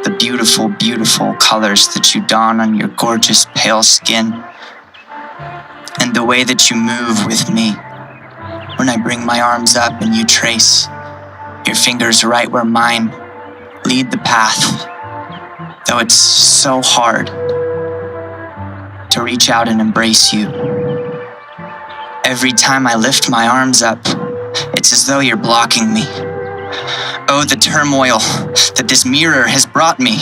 The beautiful, beautiful colors that you don on your gorgeous pale skin, and the way that you move with me when I bring my arms up and you trace your fingers right where mine lead the path, though it's so hard to reach out and embrace you. Every time I lift my arms up, it's as though you're blocking me. Oh, the turmoil that this mirror has brought me.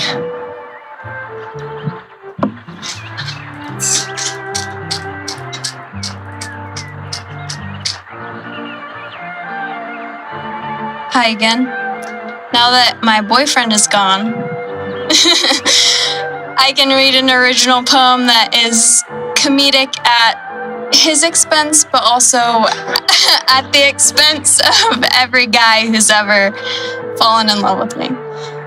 Hi again. Now that my boyfriend is gone, I can read an original poem that is comedic at his expense, but also at the expense of every guy who's ever fallen in love with me.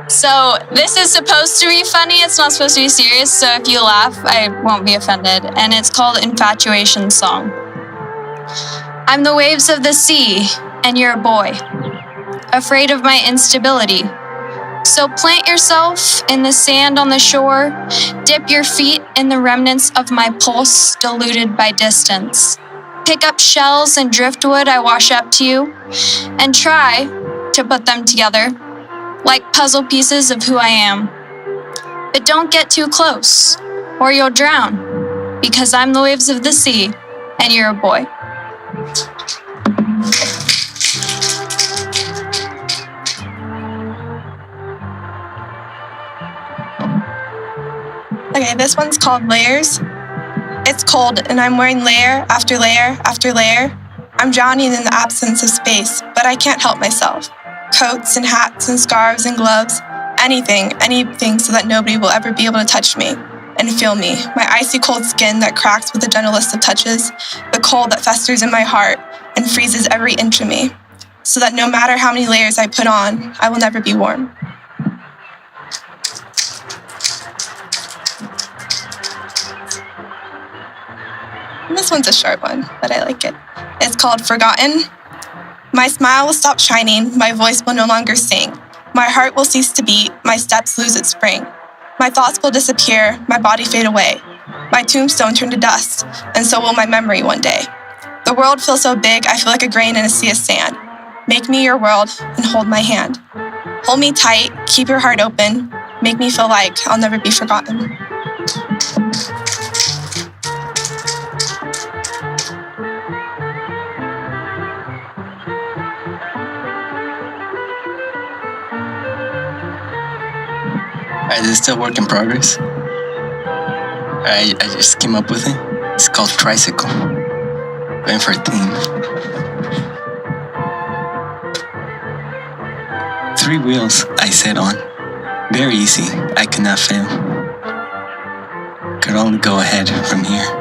So this is supposed to be funny, it's not supposed to be serious, so if you laugh, I won't be offended. And it's called Infatuation Song. I'm the waves of the sea, and you're a boy, afraid of my instability. So plant yourself in the sand on the shore, dip your feet in the remnants of my pulse diluted by distance. Pick up shells and driftwood I wash up to you, and try to put them together like puzzle pieces of who I am. But don't get too close, or you'll drown, because I'm the waves of the sea, and you're a boy. Okay, this one's called Layers. It's cold, and I'm wearing layer after layer after layer. I'm drowning in the absence of space, but I can't help myself. Coats and hats and scarves and gloves, anything so that nobody will ever be able to touch me and feel me. My icy cold skin that cracks with the gentlest of touches, the cold that festers in my heart and freezes every inch of me, so that no matter how many layers I put on, I will never be warm. And this one's a short one, but I like it. It's called Forgotten. My smile will stop shining, my voice will no longer sing. My heart will cease to beat, my steps lose its spring. My thoughts will disappear, my body fade away. My tombstone turn to dust, and so will my memory one day. The world feels so big, I feel like a grain in a sea of sand. Make me your world and hold my hand. Hold me tight, keep your heart open. Make me feel like I'll never be forgotten. Alright, this is still work in progress. I just came up with it. It's called Tricycle. Going for a theme. 3 wheels I sit on. Very easy, I could not fail. Could only go ahead from here.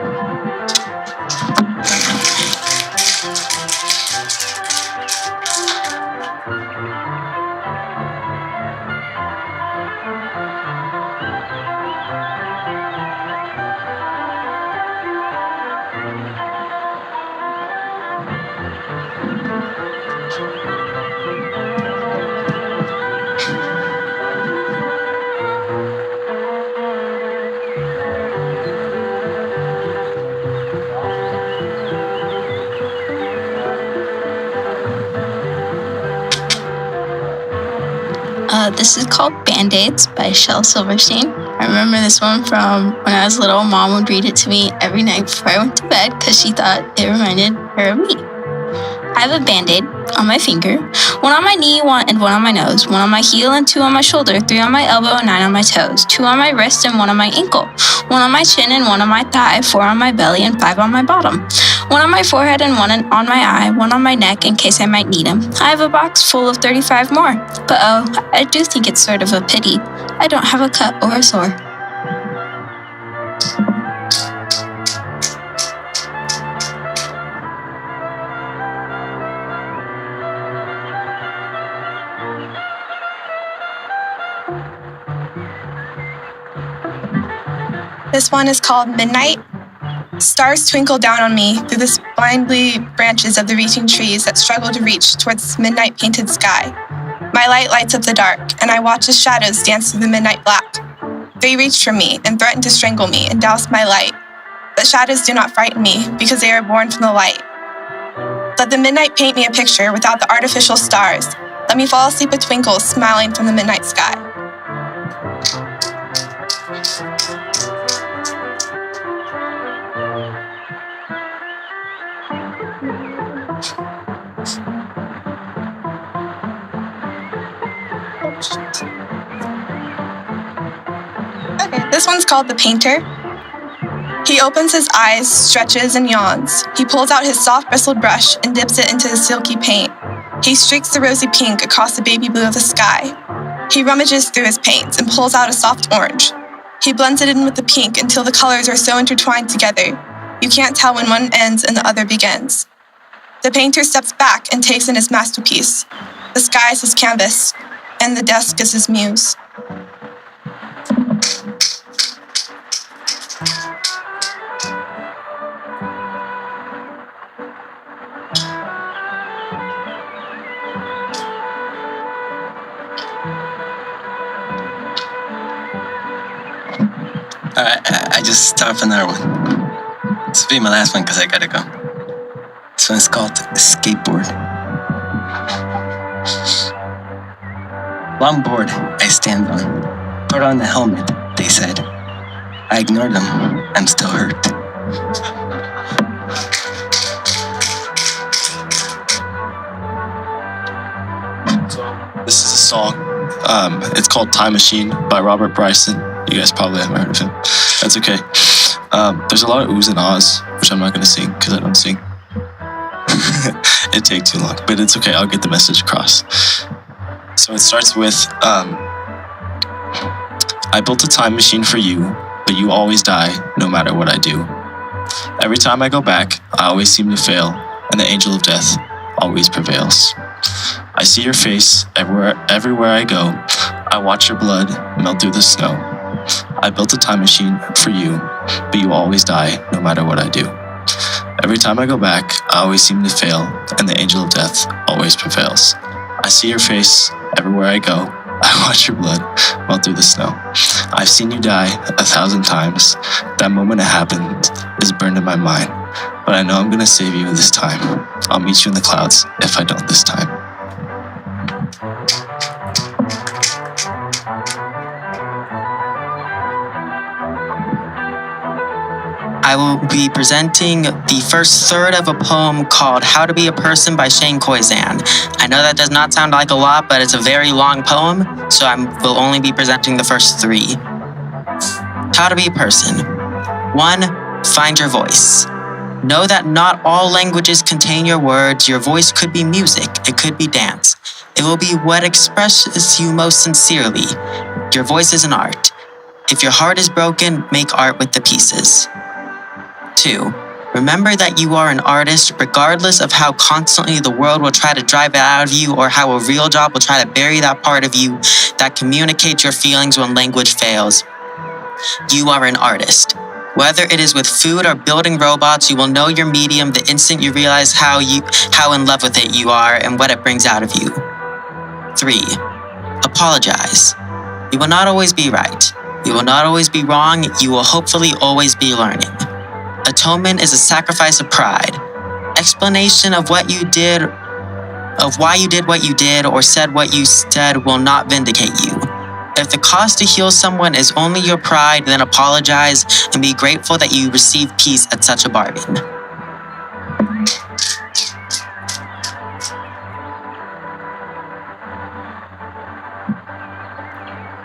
This is called Band-Aids by Shel Silverstein. I remember this one from when I was little. Mom would read it to me every night before I went to bed because she thought it reminded her of me. I have a Band-Aid on my finger, 1 on my knee, 1 on my nose, 1 on my heel and 2 on my shoulder, 3 on my elbow and 9 on my toes, 2 on my wrist and 1 on my ankle, 1 on my chin and 1 on my thigh, 4 on my belly and 5 on my bottom, 1 on my forehead and 1 on my eye, 1 on my neck in case I might need them. I have a box full of 35 more, but oh, I do think it's sort of a pity I don't have a cut or a sore. This one is called Midnight. Stars twinkle down on me through the spindly branches of the reaching trees that struggle to reach towards the midnight painted sky. My light lights up the dark, and I watch the shadows dance through the midnight black. They reach for me and threaten to strangle me and douse my light. But shadows do not frighten me because they are born from the light. Let the midnight paint me a picture without the artificial stars. Let me fall asleep with twinkles smiling from the midnight sky. Okay, this one's called The Painter. He opens his eyes, stretches, and yawns. He pulls out his soft bristled brush and dips it into his silky paint. He streaks the rosy pink across the baby blue of the sky. He rummages through his paints and pulls out a soft orange. He blends it in with the pink until the colors are so intertwined together, you can't tell when one ends and the other begins. The painter steps back and takes in his masterpiece. The sky is his canvas, and the desk is his muse. I just thought of another one. This will be my last one because I gotta go. This one's called Skateboard. Longboard I stand on. Put on the helmet, they I ignored them. I'm still hurt. This is a song. It's called Time Machine by Robert Bryson. You guys probably haven't heard of him. That's okay. There's a lot of oohs and ahs, which I'm not going to sing because I don't sing. It'd take too long, but it's okay. I'll get the message across. So it starts with, I built a time machine for you, but you always die no matter what I do. Every time I go back, I always seem to fail, and the angel of death always prevails. I see your face everywhere I go. I watch your blood melt through the snow. I built a time machine for you, but you always die no matter what I do. Every time I go back, I always seem to fail, and the angel of death always prevails. I see your face everywhere I go. I watch your blood melt through the snow. I've seen you die 1,000 times. That moment it happened is burned in my mind. But I know I'm gonna save you this time. I'll meet you in the clouds if I don't this time. I will be presenting the first third of a poem called How to Be a Person by Shane Koizan. I know that does not sound like a lot, but it's a very long poem, so I will only be presenting the first three. How to be a person. 1. Find your voice. Know that not all languages contain your words. Your voice could be music. It could be dance. It will be what expresses you most sincerely. Your voice is an art. If your heart is broken, make art with the pieces. 2. Remember that you are an artist regardless of how constantly the world will try to drive it out of you or how a real job will try to bury that part of you that communicates your feelings when language fails. You are an artist. Whether it is with food or building robots, you will know your medium the instant you realize how in love with it you are and what it brings out of you. 3. Apologize. You will not always be right. You will not always be wrong. You will hopefully always be learning. Atonement is a sacrifice of pride. Explanation of why you did what you did or said what you said will not vindicate you. If the cost to heal someone is only your pride, then apologize and be grateful that you received peace at such a bargain.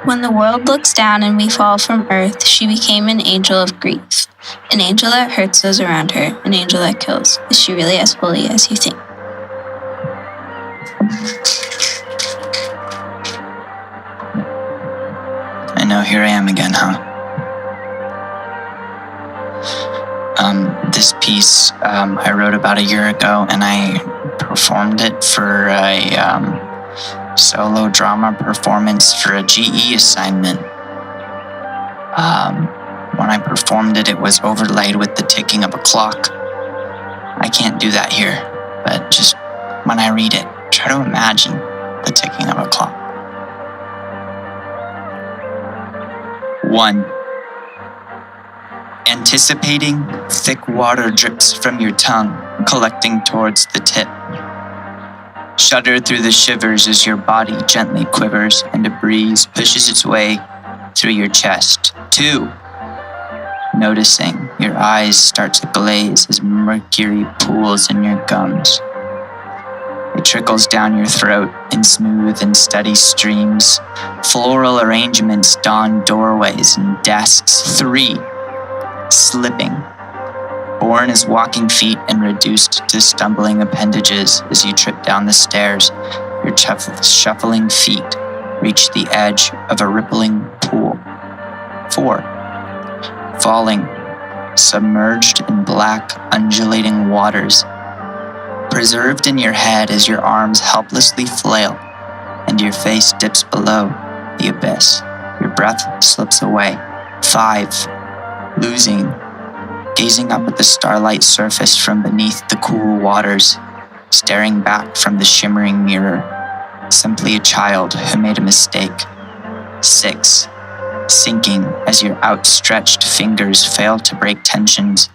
When the world looks down and we fall from earth, she became an angel of grief. An angel that hurts those around her, an angel that kills. Is she really as holy as you think? I know, here I am again, huh? This piece I wrote about a year ago, and I performed it for a solo drama performance for a GE assignment. When I performed it, it was overlaid with the ticking of a clock. I can't do that here, but just when I read it, try to imagine the ticking of a clock. 1. Anticipating, thick water drips from your tongue, collecting towards the tip. Shudder through the shivers as your body gently quivers and a breeze pushes its way through your chest. 2. Noticing your eyes start to glaze as mercury pools in your gums. It trickles down your throat in smooth and steady streams. Floral arrangements don doorways and desks. 3. Slipping. Born as walking feet and reduced to stumbling appendages as you trip down the stairs, your shuffling feet reach the edge of a rippling pool. 4. Falling, submerged in black, undulating waters. Preserved in your head as your arms helplessly flail and your face dips below the abyss. Your breath slips away. 5. Losing, gazing up at the starlight surface from beneath the cool waters, staring back from the shimmering mirror. Simply a child who made a mistake. 6. Sinking as your outstretched fingers fail to break tensions.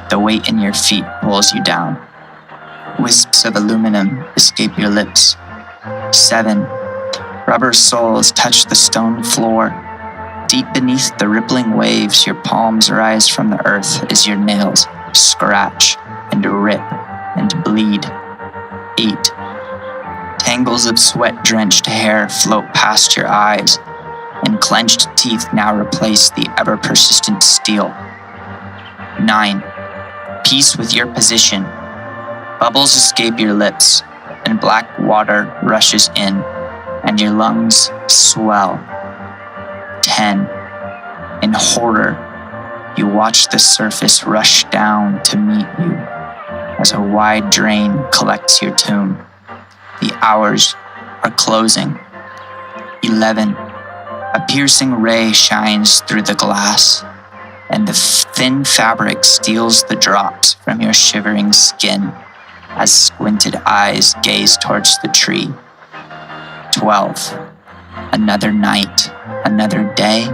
The weight in your feet pulls you down. Wisps of aluminum escape your lips. 7. Rubber soles touch the stone floor. Deep beneath the rippling waves, your palms rise from the earth as your nails scratch and rip and bleed. 8. Tangles of sweat-drenched hair float past your eyes, and clenched teeth now replace the ever-persistent steel. 9. Peace with your position. Bubbles escape your lips, and black water rushes in, and your lungs swell. 10. In horror, you watch the surface rush down to meet you as a wide drain collects your tomb. The hours are closing. 11. A piercing ray shines through the glass, and the thin fabric steals the drops from your shivering skin as squinted eyes gaze towards the tree. 12. Another night, another day,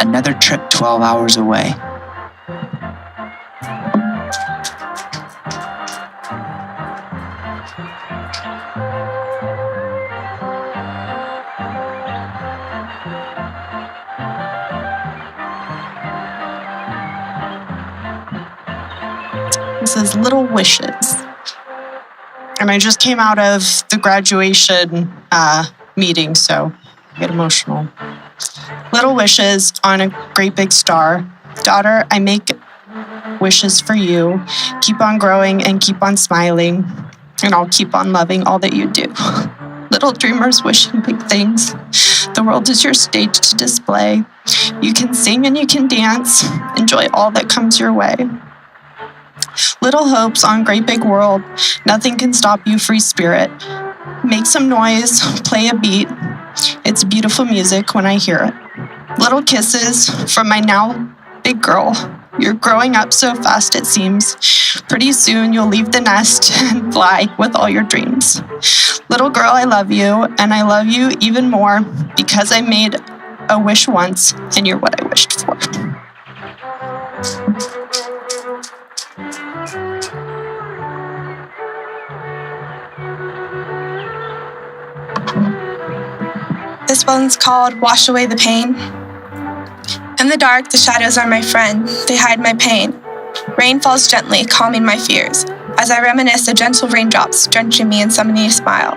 another trip 12 hours away. This is Little Wishes. And I just came out of the graduation meeting, so I get emotional. Little wishes on a great big star. Daughter, I make wishes for you. Keep on growing and keep on smiling, and I'll keep on loving all that you do. Little dreamers wishing big things. The world is your stage to display. You can sing and you can dance. Enjoy all that comes your way. Little hopes on great big world. Nothing can stop you, free spirit. Make some noise, play a beat. It's beautiful music when I hear it. Little kisses from my now big girl. You're growing up so fast it seems. Pretty soon you'll leave the nest and fly with all your dreams. Little girl, I love you, and I love you even more because I made a wish once and you're what I wished for. This one's called Wash Away the Pain. In the dark, the shadows are my friend. They hide my pain. Rain falls gently, calming my fears. As I reminisce, the gentle raindrops drenching me and summoning a smile.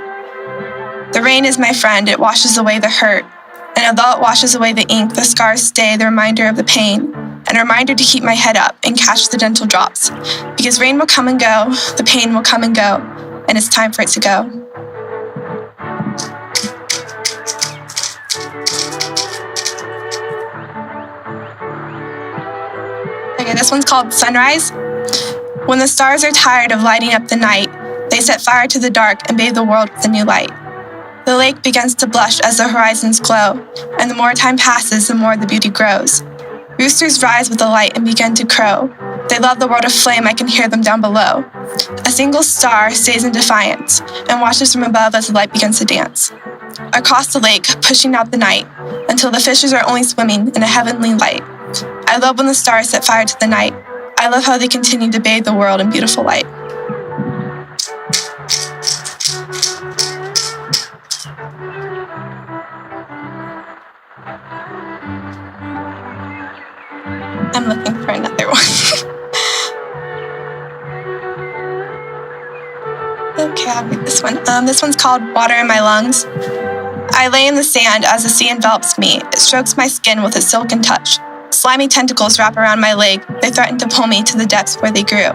The rain is my friend. It washes away the hurt. And although it washes away the ink, the scars stay the reminder of the pain. And a reminder to keep my head up and catch the gentle drops. Because rain will come and go, the pain will come and go, and it's time for it to go. Okay, this one's called Sunrise. When the stars are tired of lighting up the night, they set fire to the dark and bathe the world with a new light. The lake begins to blush as the horizons glow, and the more time passes, the more the beauty grows. Roosters rise with the light and begin to crow. They love the world of flame, I can hear them down below. A single star stays in defiance and watches from above as the light begins to dance. Across the lake, pushing out the night, until the fishes are only swimming in a heavenly light. I love when the stars set fire to the night. I love how they continue to bathe the world in beautiful light. I'm looking for another one. Okay, I'll read this one. This one's called Water in My Lungs. I lay in the sand as the sea envelops me. It strokes my skin with its silken touch. Slimy tentacles wrap around my leg. They threaten to pull me to the depths where they grew.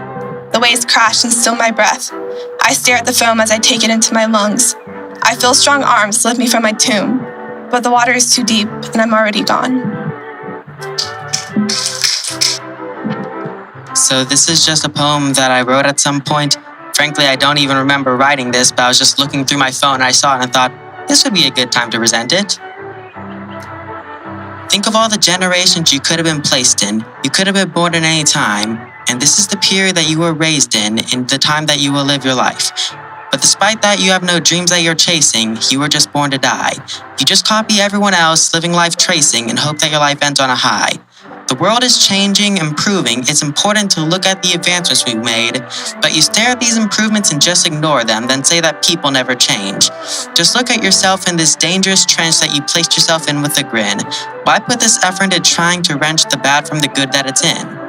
The waves crash and still my breath. I stare at the foam as I take it into my lungs. I feel strong arms lift me from my tomb, but the water is too deep and I'm already gone. So this is just a poem that I wrote at some point. Frankly, I don't even remember writing this, but I was just looking through my phone and I saw it and I thought, this would be a good time to present it. Think of all the generations you could have been placed in. You could have been born at any time, and this is the period that you were raised in the time that you will live your life. But despite that, you have no dreams that you're chasing. You were just born to die. You just copy everyone else, living life tracing, and hope that your life ends on a high. The world is changing, improving. It's important to look at the advancements we've made, but you stare at these improvements and just ignore them, then say that people never change. Just look at yourself in this dangerous trench that you placed yourself in with a grin. Why put this effort into trying to wrench the bad from the good that it's in?